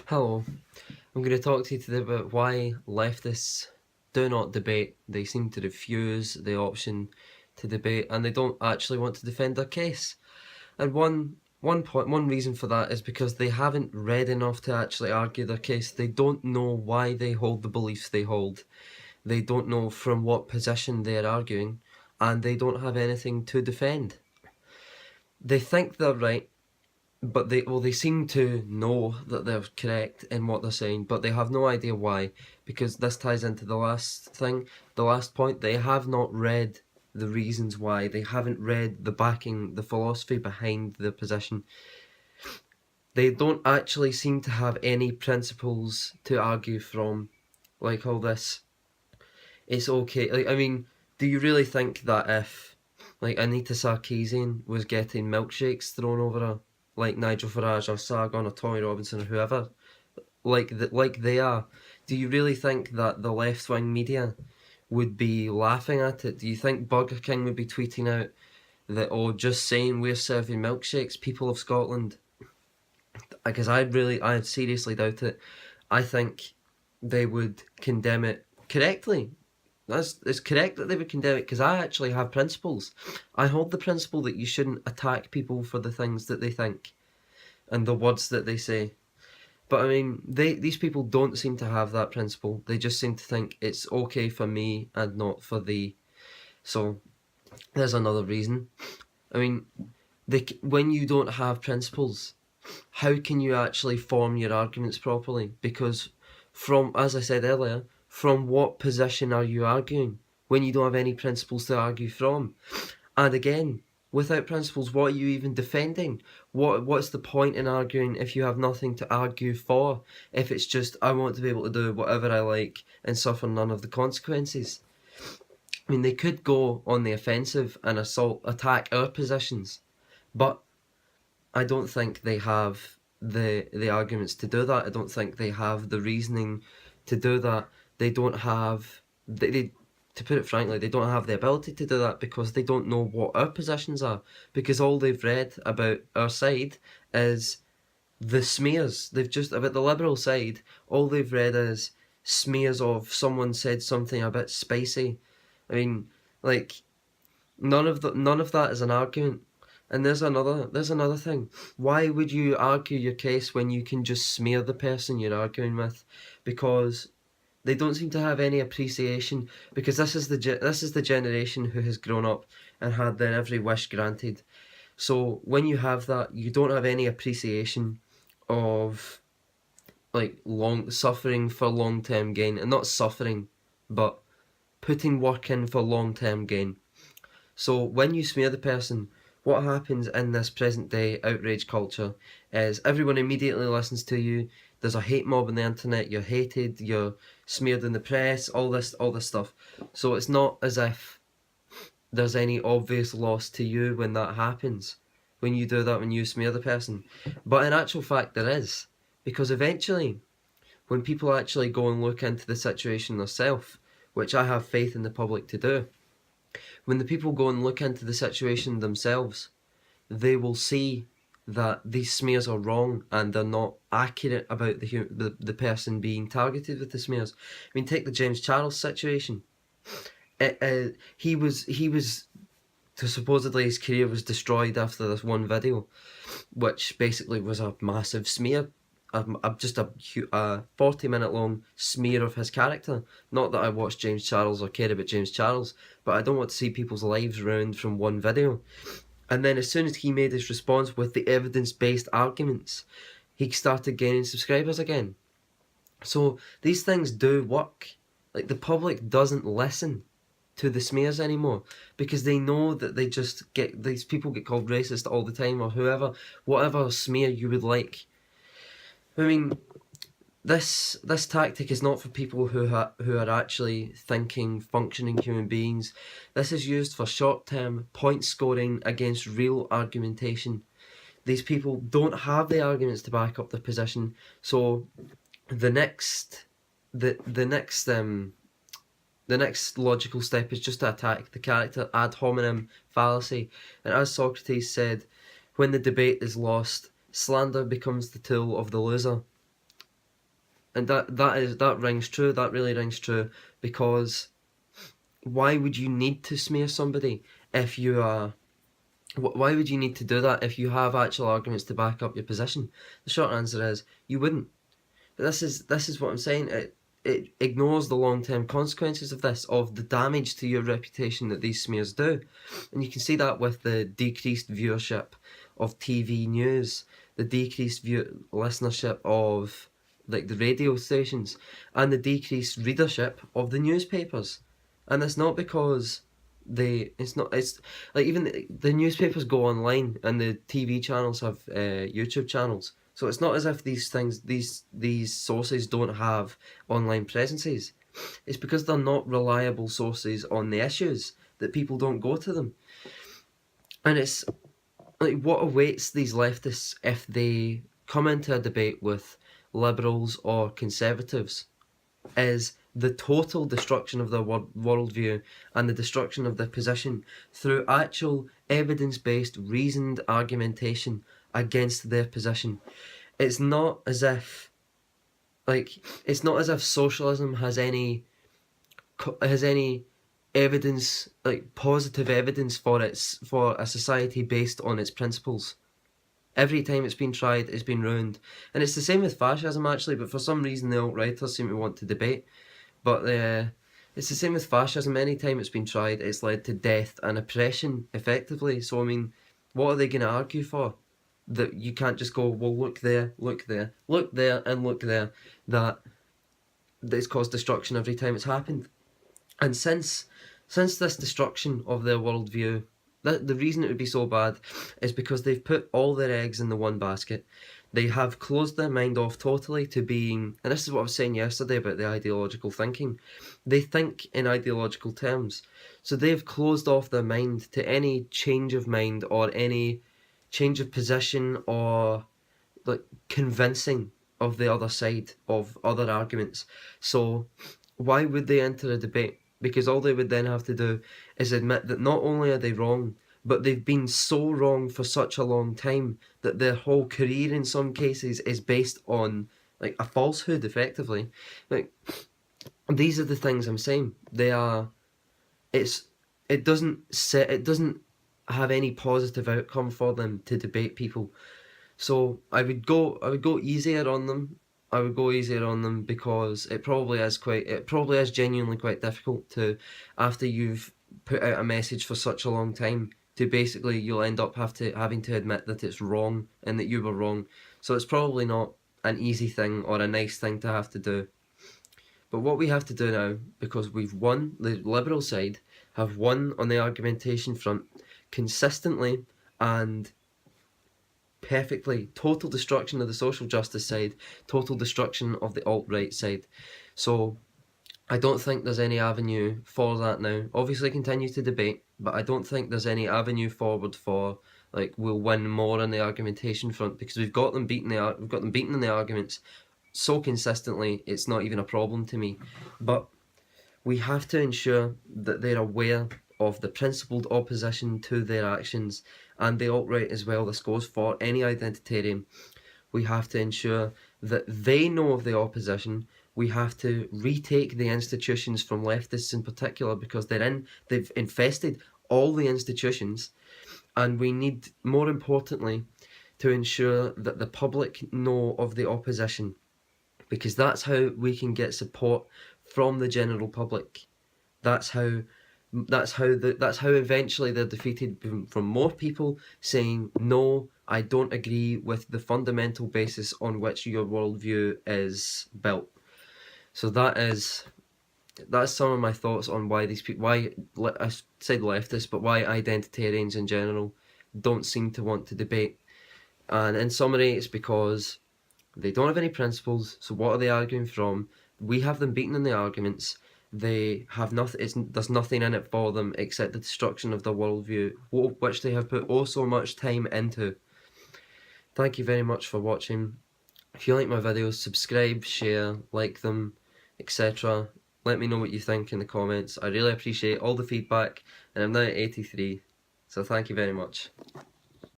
Hello, I'm going to talk to you today about why leftists do not debate. They seem to refuse the option to debate and they don't actually want to defend their case. And one reason for that is because they haven't read enough to actually argue their case. They don't know why they hold the beliefs they hold. They don't know from what position they are arguing, and they don't have anything to defend. They think they're right, but they seem to know that they're correct in what they're saying, but they have no idea why, because this ties into the last point. They have not read the reasons why. They haven't read the philosophy behind the position. They don't actually seem to have any principles to argue from, like all this. It's okay. Like, I mean, do you really think that if, like, Anita Sarkeesian was getting milkshakes thrown over her, like Nigel Farage or Sargon or Tommy Robinson or whoever, like they are, do you really think that the left wing media would be laughing at it? Do you think Burger King would be tweeting out that, oh, just saying we're serving milkshakes, people of Scotland? Because I seriously doubt it. I think they would condemn it correctly. It's correct that they would condemn it, because I actually have principles. I hold the principle that you shouldn't attack people for the things that they think and the words that they say. But I mean, these people don't seem to have that principle. They just seem to think it's okay for me and not for thee. So there's another reason. I mean, when you don't have principles, how can you actually form your arguments properly? Because as I said earlier, from what position are you arguing when you don't have any principles to argue from? And again, without principles, what are you even defending? What's the point in arguing if you have nothing to argue for? If it's just, I want to be able to do whatever I like and suffer none of the consequences. I mean, they could go on the offensive and attack our positions, but I don't think they have the arguments to do that. I don't think they have the reasoning to do that. They don't have they to put it frankly, they don't have the ability to do that because they don't know what our positions are. Because all they've read about our side is the smears. They've just about the Liberal side. All they've read is smears of someone said something a bit spicy. I mean, like none of that is an argument. And there's another thing. Why would you argue your case when you can just smear the person you're arguing with? Because they don't seem to have any appreciation. Because this is the generation who has grown up and had their every wish granted. So when you have that, you don't have any appreciation of like long suffering for long term gain, and not suffering, but putting work in for long term gain. So when you smear the person, what happens in this present day outrage culture is everyone immediately listens to you. There's a hate mob on the internet. You're hated. You're smeared in the press. All this stuff. So it's not as if there's any obvious loss to you when that happens. When you do that, when you smear the person, but in actual fact there is, because eventually, when people actually go and look into the situation themselves, which I have faith in the public to do, when the people go and look into the situation themselves, they will see that these smears are wrong and they're not accurate about the person being targeted with the smears. I mean, take the James Charles situation. He was to supposedly his career was destroyed after this one video, which basically was a massive smear, just a 40-minute long smear of his character. Not that I watch James Charles or care about James Charles, but I don't want to see people's lives ruined from one video. And then as soon as he made his response with the evidence-based arguments, he started gaining subscribers again. So these things do work. Like, the public doesn't listen to the smears anymore because they know that these people get called racist all the time, or whatever smear you would like. I mean, this tactic is not for people who are actually thinking, functioning human beings. This is used for short-term point scoring against real argumentation. These people don't have the arguments to back up their position, so the next logical step is just to attack the character ad hominem fallacy. And as Socrates said, when the debate is lost, slander becomes the tool of the loser. And that rings true. That really rings true, because why would you need to smear somebody if you are? Why would you need to do that if you have actual arguments to back up your position? The short answer is you wouldn't. But this is what I'm saying. It ignores the long-term consequences of this, of the damage to your reputation that these smears do. And you can see that with the decreased viewership of TV news, the decreased listenership of like the radio stations, and the decreased readership of the newspapers. And it's not because it's like even the newspapers go online and the TV channels have YouTube channels. So it's not as if these sources don't have online presences. It's because they're not reliable sources on the issues that people don't go to them. And it's like, what awaits these leftists if they come into a debate with liberals or conservatives is the total destruction of their worldview and the destruction of their position through actual evidence-based, reasoned argumentation against their position. It's not as if socialism has any evidence, like positive evidence for a society based on its principles. Every time it's been tried, it's been ruined. And it's the same with fascism, actually, but for some reason the alt-righters seem to want to debate. But it's the same with fascism. Any time it's been tried, it's led to death and oppression, effectively. So, I mean, what are they going to argue for? That you can't just go, well, look there, look there, look there, and look there, that it's caused destruction every time it's happened. And since this destruction of their worldview, the reason it would be so bad is because they've put all their eggs in the one basket. They have closed their mind off totally to being, and this is what I was saying yesterday about the ideological thinking. They think in ideological terms. So they've closed off their mind to any change of mind or any change of position or like convincing of the other side of other arguments. So why would they enter a debate? Because all they would then have to do is admit that not only are they wrong, but they've been so wrong for such a long time that their whole career in some cases is based on like a falsehood, effectively. Like, these are the things I'm saying. It doesn't have any positive outcome for them to debate people. So I would go easier on them. I would go easier on them because it probably is genuinely quite difficult to, after you've put out a message for such a long time, to basically you'll end up having to admit that it's wrong and that you were wrong. So it's probably not an easy thing or a nice thing to have to do. But what we have to do now, because we've won, the Liberal side have won on the argumentation front consistently and perfectly, total destruction of the social justice side, total destruction of the alt-right side. So I don't think there's any avenue for that now. Obviously continue to debate, but I don't think there's any avenue forward for like we'll win more on the argumentation front, because we've got them beaten in the arguments so consistently it's not even a problem to me. But we have to ensure that they're aware of the principled opposition to their actions, and the alt-right as well. This goes for any identitarian. We have to ensure that they know of the opposition. We have to retake the institutions from leftists in particular, because they've infested all the institutions, and we need, more importantly, to ensure that the public know of the opposition, because that's how we can get support from the general public. That's how eventually they're defeated, from more people saying, no, I don't agree with the fundamental basis on which your worldview is built. So that's some of my thoughts on why these people, I said leftists, but why identitarians in general don't seem to want to debate. And in summary, it's because they don't have any principles. So what are they arguing from? We have them beaten in the arguments. They have nothing. There's nothing in it for them except the destruction of their worldview, which they have put oh so much time into. Thank you very much for watching. If you like my videos, subscribe, share, like them, etc. Let me know what you think in the comments. I really appreciate all the feedback, and I'm now at 83. So thank you very much.